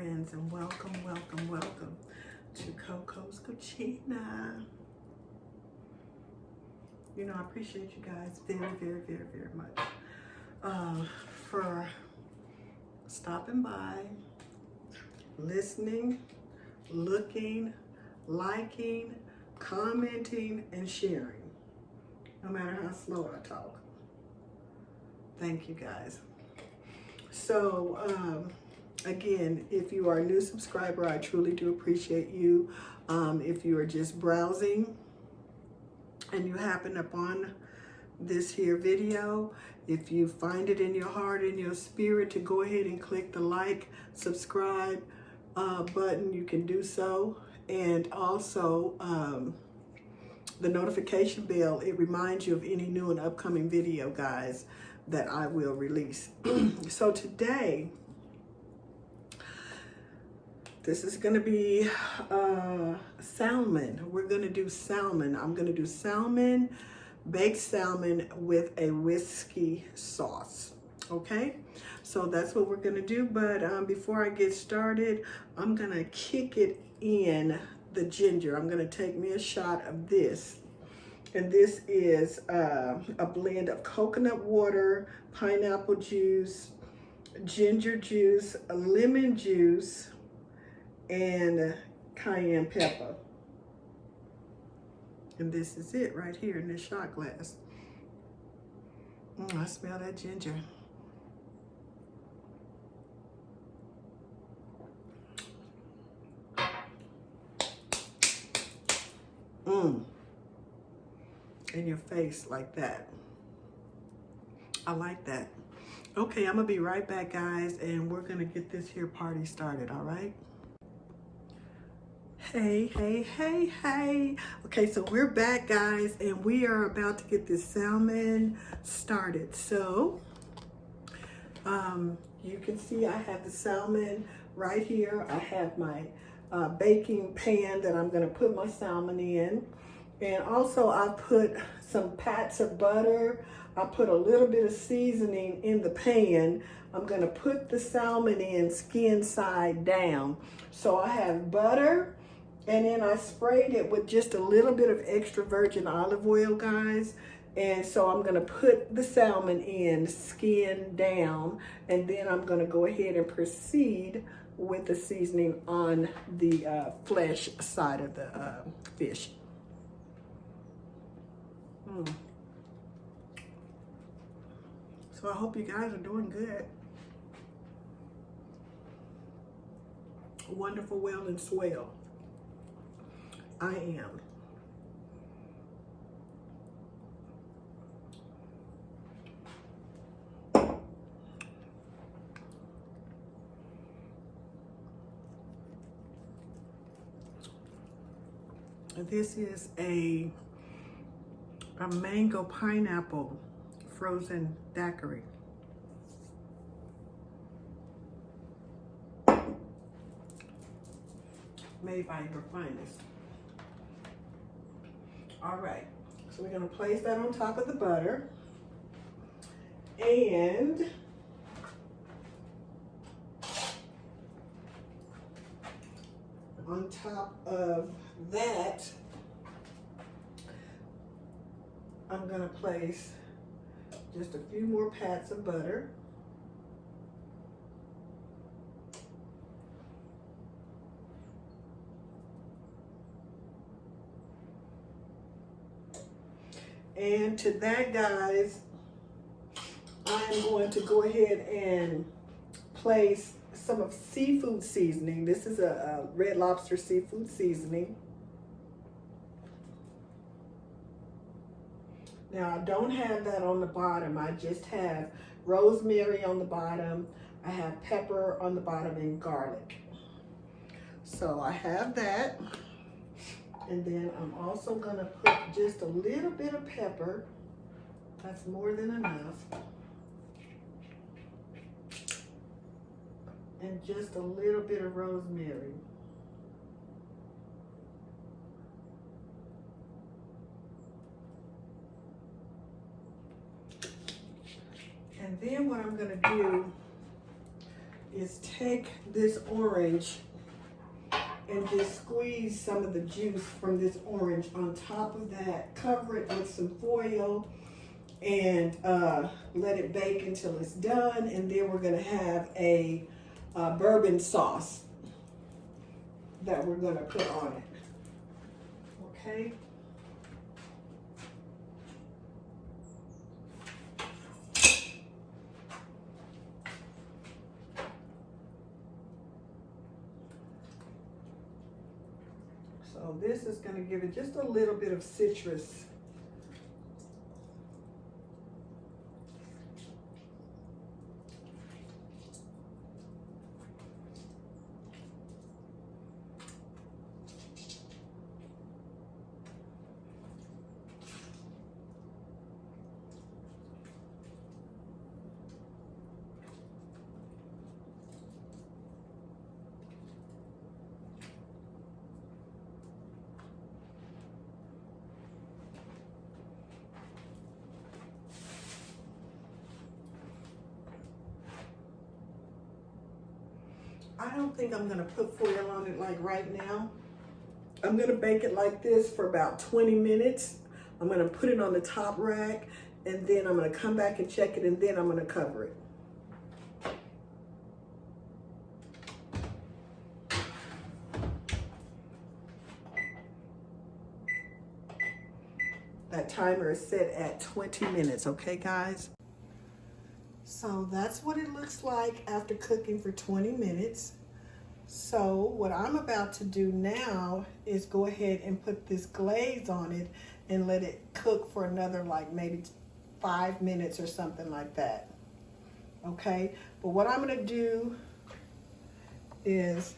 friends, and welcome to CoCo's Cucina. You know, I appreciate you guys very much for stopping by, listening, looking, liking, commenting, and sharing, no matter how slow I talk. Thank you guys. So, again, if you are a new subscriber, I truly do appreciate you. If you are just browsing and you happen upon this here video, if you find it in your heart, in your spirit to go ahead and click the like, subscribe button, you can do so. And also the notification bell, it reminds you of any new and upcoming video, guys, that I will release. So today, this is going to be salmon. We're going to do salmon. I'm going to do salmon, baked salmon with a whiskey sauce. Okay, so that's what we're going to do. But before I get started, I'm going to kick it in the ginger. I'm going to take me a shot of this. And this is a blend of coconut water, pineapple juice, ginger juice, lemon juice, and cayenne pepper. And this is it right here in this shot glass. I smell that ginger. In your face like that. I like that. Okay, I'm gonna be right back, guys, and we're gonna get this here party started, all right? Hey. Okay, so we're back, guys, and we are about to get this salmon started. So, you can see I have the salmon right here. I have my baking pan that I'm gonna put my salmon in. And also I put some pats of butter. I put a little bit of seasoning in the pan. I'm gonna put the salmon in skin side down. So I have butter, and then I sprayed it with just a little bit of extra virgin olive oil, guys. And so I'm gonna put the salmon in skin down, and then I'm gonna go ahead and proceed with the seasoning on the flesh side of the fish. So I hope you guys are doing good. Wonderful, well, and swell. I am. This is a mango pineapple frozen daiquiri. Made by your finest. All right, so we're gonna place that on top of the butter. And on top of that, I'm gonna place just a few more pats of butter. And to that, guys, I'm going to go ahead and place some of seafood seasoning. This is a Red Lobster seafood seasoning. Now, I don't have that on the bottom. I just have rosemary on the bottom. I have pepper on the bottom and garlic. So I have that. And then I'm also gonna put just a little bit of pepper. That's more than enough. And just a little bit of rosemary. And then what I'm gonna do is take this orange and just squeeze some of the juice from this orange on top of that. Cover it with some foil and let it bake until it's done. And then we're gonna have a bourbon sauce that we're gonna put on it, okay? So this is gonna give it just a little bit of citrus. I don't think I'm gonna put foil on it like right now. I'm gonna bake it like this for about 20 minutes. I'm gonna put it on the top rack and then I'm gonna come back and check it and then I'm gonna cover it. That timer is set at 20 minutes, okay guys? So that's what it looks like after cooking for 20 minutes. So what I'm about to do now is go ahead and put this glaze on it and let it cook for another like maybe 5 minutes or something like that. Okay, but what I'm gonna do is,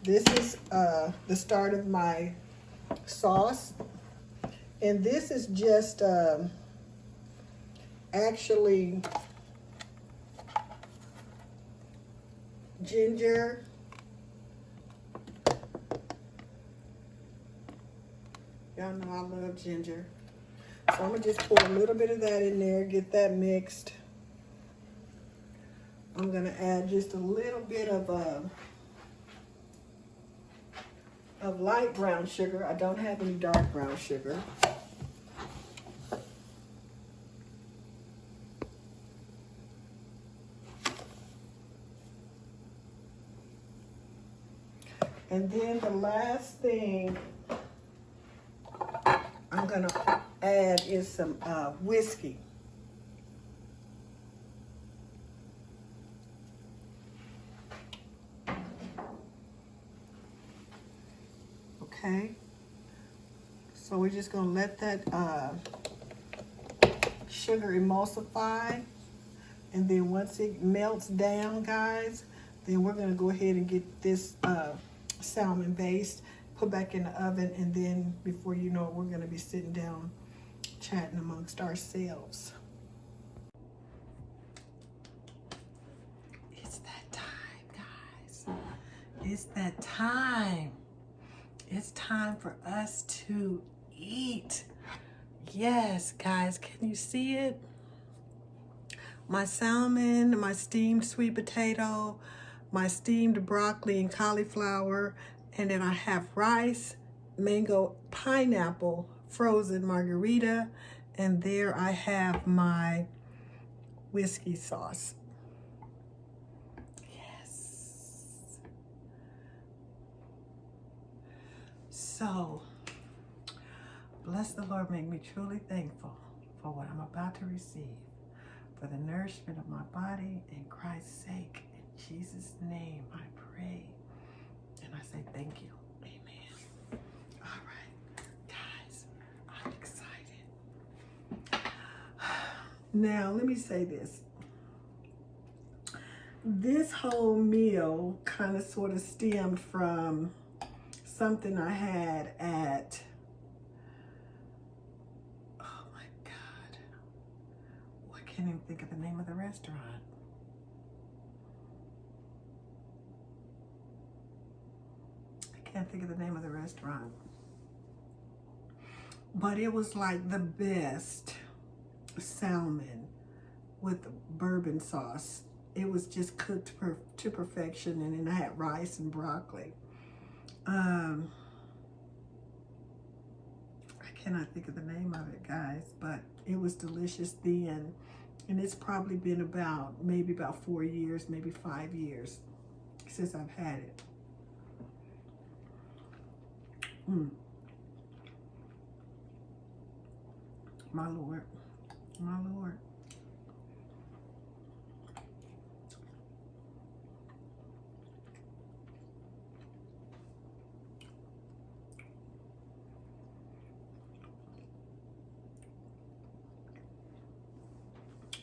this is the start of my sauce. And this is just actually ginger, y'all know I love ginger. So I'm gonna just pour a little bit of that in there, get that mixed. I'm gonna add just a little bit of light brown sugar. I don't have any dark brown sugar. And then the last thing I'm gonna add is some whiskey. Okay, so we're just gonna let that sugar emulsify, and then once it melts down, guys, then we're gonna go ahead and get this salmon based, put back in the oven, and then before you know it, we're gonna be sitting down chatting amongst ourselves. It's that time, guys. It's that time. It's time for us to eat. Yes, guys, can you see it? My salmon, my steamed sweet potato, my steamed broccoli and cauliflower, and then I have rice, mango, pineapple, frozen margarita, and there I have my whiskey sauce. Yes. So, bless the Lord, make me truly thankful for what I'm about to receive, for the nourishment of my body, in Christ's sake. In Jesus' name I pray, and I say thank you. Amen. All right, guys, I'm excited. Now, let me say this. This whole meal kind of sort of stemmed from something I had at, oh my God, I can't even think of the name of the restaurant. I can't think of the name of the restaurant. But it was like the best salmon with bourbon sauce it was just cooked to perfection. And then I had rice and broccoli. I cannot think of the name of it, guys, but it was delicious then. And it's probably been maybe about 4 years, maybe 5 years since I've had it. My Lord, my Lord.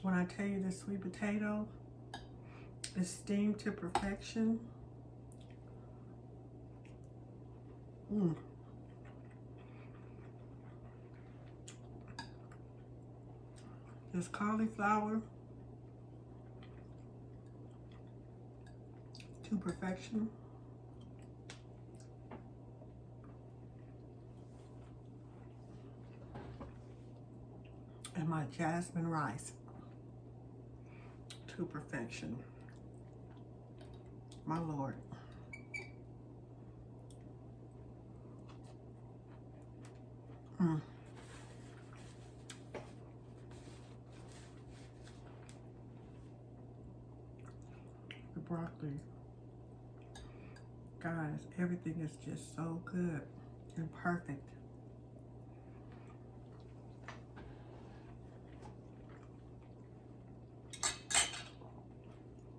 When I tell you the sweet potato is steamed to perfection, this cauliflower to perfection. And my jasmine rice to perfection. My Lord. The broccoli. Guys, everything is just so good and perfect.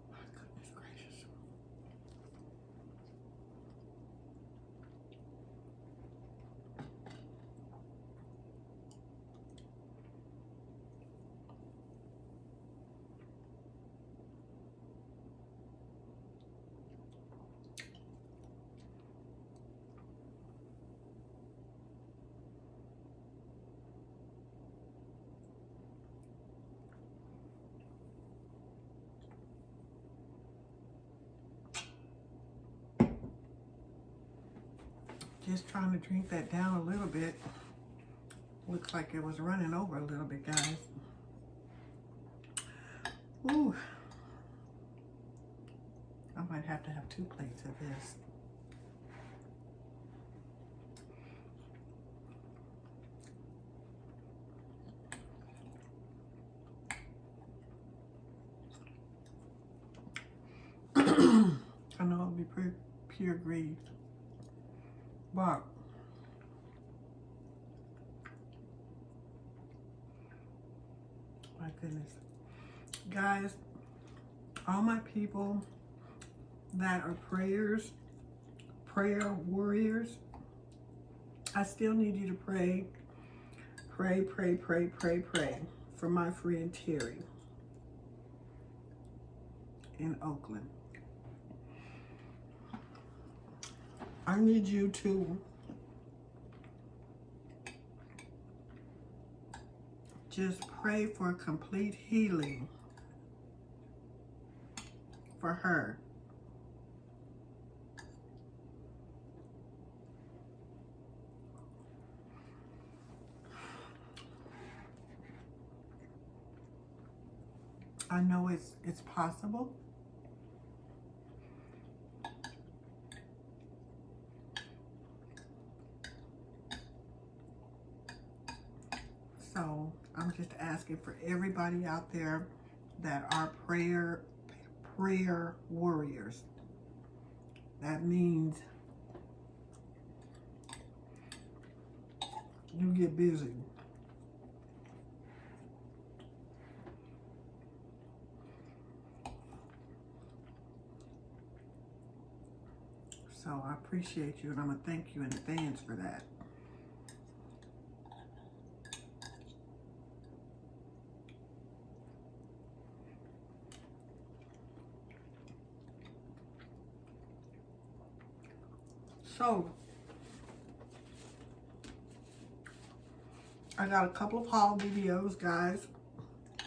My goodness gracious. Just trying to drink that down a little bit. Looks like it was running over a little bit, guys. Ooh. I might have to have 2 plates of this. I know it'll be pure greed. But my goodness. Guys, all my people that are prayer warriors, I still need you to pray for my friend Terry in Oakland. I need you to just pray for complete healing for her. I know it's possible. So I'm just asking for everybody out there that are prayer warriors. That means you get busy. So I appreciate you, and I'm going to thank you in advance for that. So, I got a couple of haul videos, guys. Of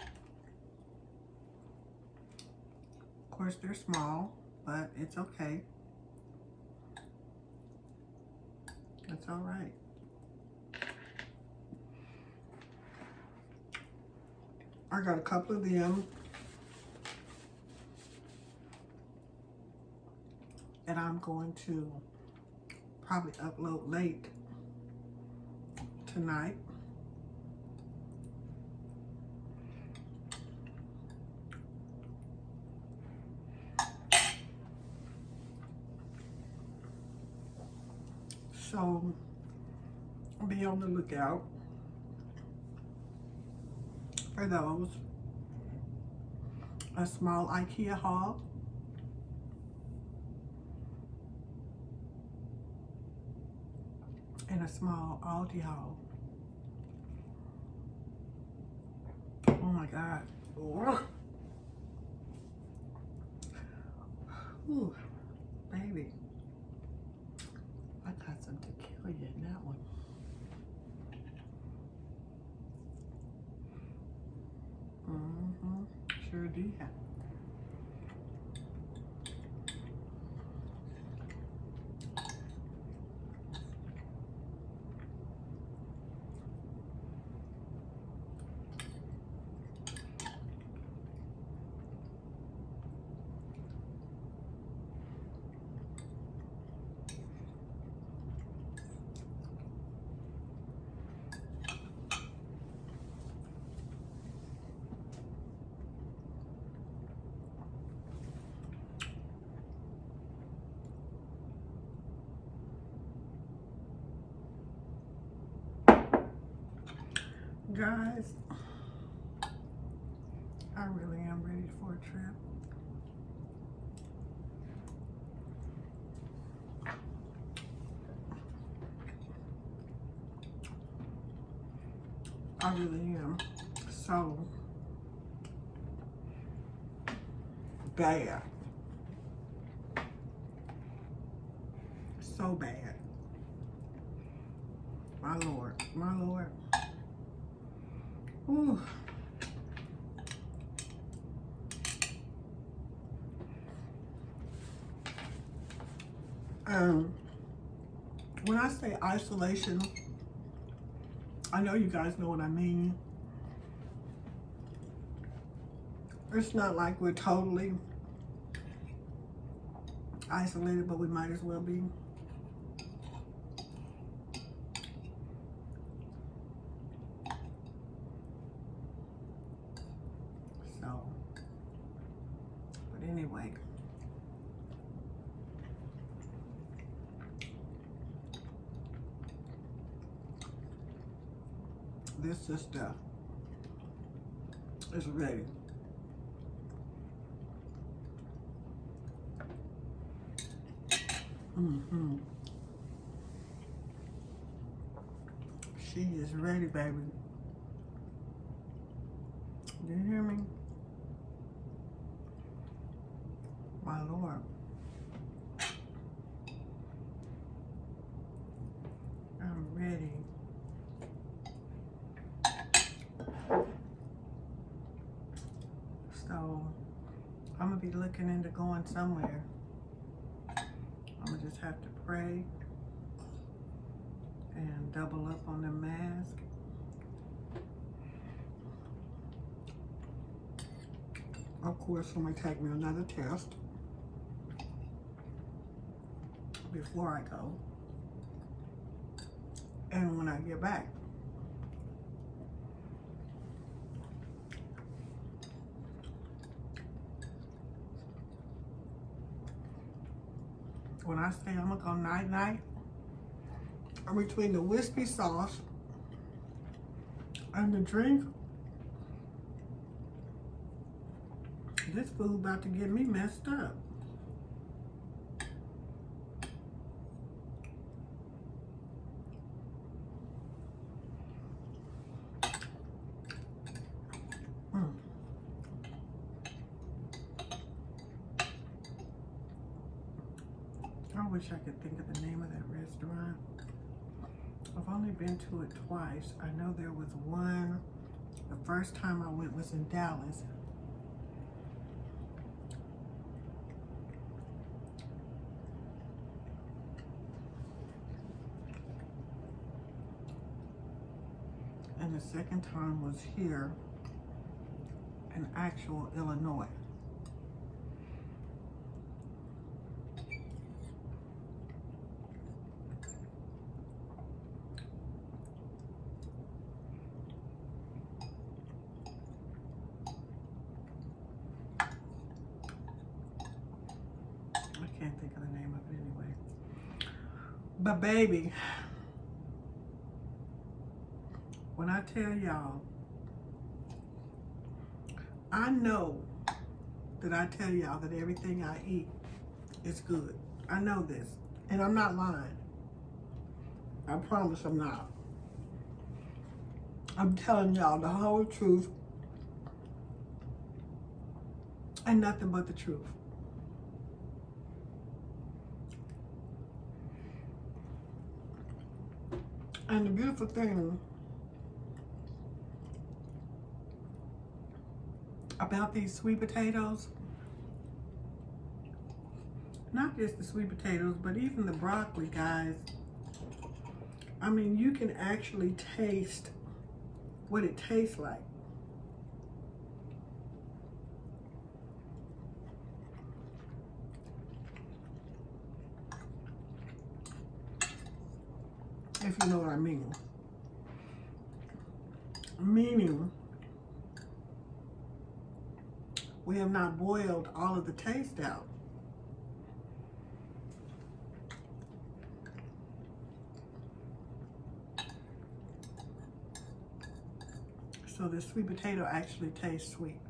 course, they're small, but it's okay. It's all right. I got a couple of them. and I'm going to probably upload late tonight. So be on the lookout for those. A small IKEA haul. And a small Aldi haul. Oh my God. Ooh, baby. I got some tequila in that one. Sure did. Guys, I really am ready for a trip. I really am. So bad. So bad. My Lord. My Lord. Ooh. When I say isolation, I know you guys know what I mean. It's not like we're totally isolated, but we might as well be. So, but anyway. This sister is ready. She is ready, baby. You hear me? My Lord. I'm ready. So I'm gonna be looking into going somewhere. I'm gonna just have to pray and double up on the mask. Of course, somebody take me another test before I go. And when I get back. When I say I'm gonna go night-night, I'm between the whiskey sauce and the drink. This food about to get me messed up. I wish I could think of the name of that restaurant. I've only been to it twice. I know there was one, the first time I went was in Dallas. And the second time was here in actual Illinois. But baby, when I tell y'all, I know that I tell y'all that everything I eat is good. I know this, and I'm not lying. I promise I'm not. I'm telling y'all the whole truth and nothing but the truth. And the beautiful thing about these sweet potatoes, not just the sweet potatoes, but even the broccoli, guys. I mean, you can actually taste what it tastes like. If you know what I mean. Meaning, we have not boiled all of the taste out. So the sweet potato actually tastes sweet.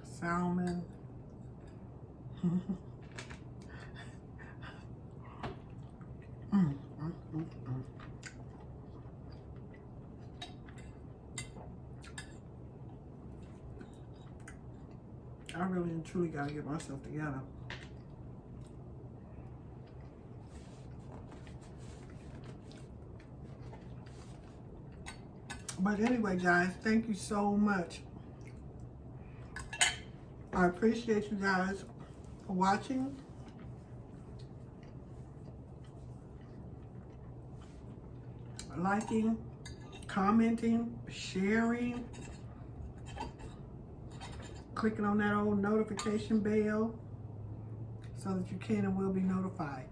Salmon. I really and truly gotta get myself together. But anyway, guys, thank you so much. I appreciate you guys for watching. Liking, commenting, sharing, clicking on that old notification bell so that you can and will be notified.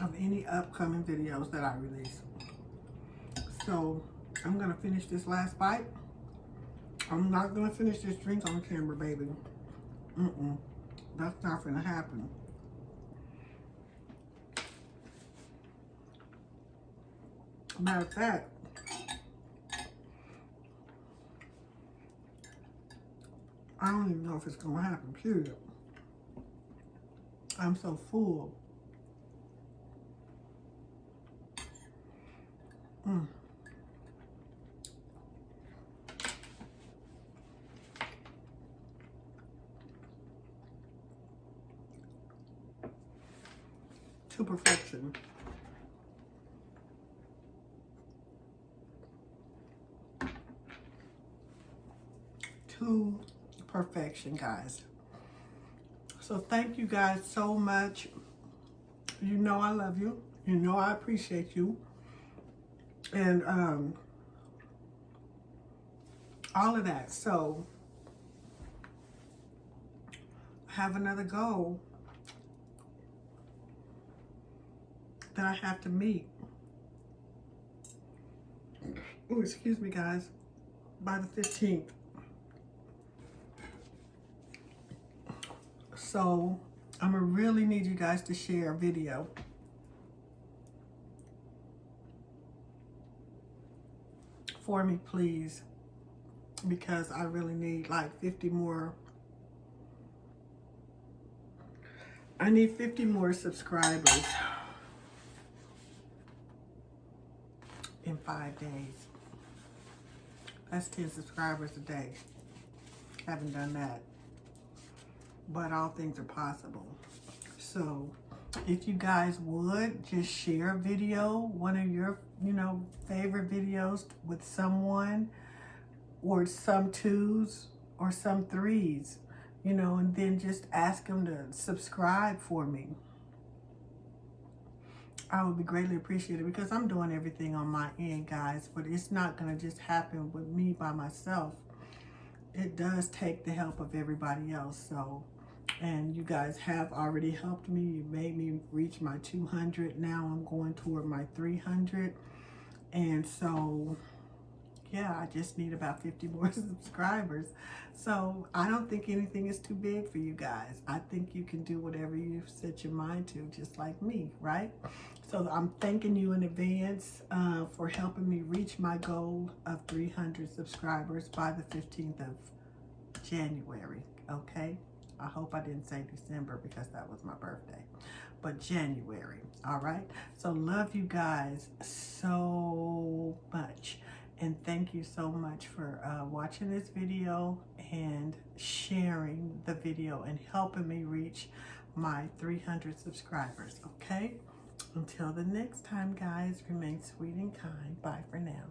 Of any upcoming videos that I release. So I'm gonna finish this last bite. I'm not gonna finish this drink on camera, baby. That's not gonna happen. Matter of fact, I don't even know if it's gonna happen, period. I'm so full. To perfection. To perfection, guys. So thank you guys so much. You know I love you. You know I appreciate you. And all of that. So I have another goal that I have to meet. Oh, excuse me, guys. By the 15th. So I'm gonna really need you guys to share a video. For me, please. Because I really need like 50 more. I need 50 more subscribers in 5 days. That's 10 subscribers a day. Haven't done that. But all things are possible. So if you guys would just share a video, one of your, favorite videos with someone, or some 2s or some 3s, and then just ask them to subscribe for me. I would be greatly appreciated, because I'm doing everything on my end, guys, but it's not going to just happen with me by myself. It does take the help of everybody else. So And you guys have already helped me. You made me reach my 200. Now I'm going toward my 300. And so, yeah, I just need about 50 more subscribers. So I don't think anything is too big for you guys. I think you can do whatever you've set your mind to, just like me, right? So I'm thanking you in advance for helping me reach my goal of 300 subscribers by the 15th of January, okay? I hope I didn't say December because that was my birthday, but January, all right? So love you guys so much. And thank you so much for watching this video and sharing the video and helping me reach my 300 subscribers, okay? Until the next time, guys, remain sweet and kind. Bye for now.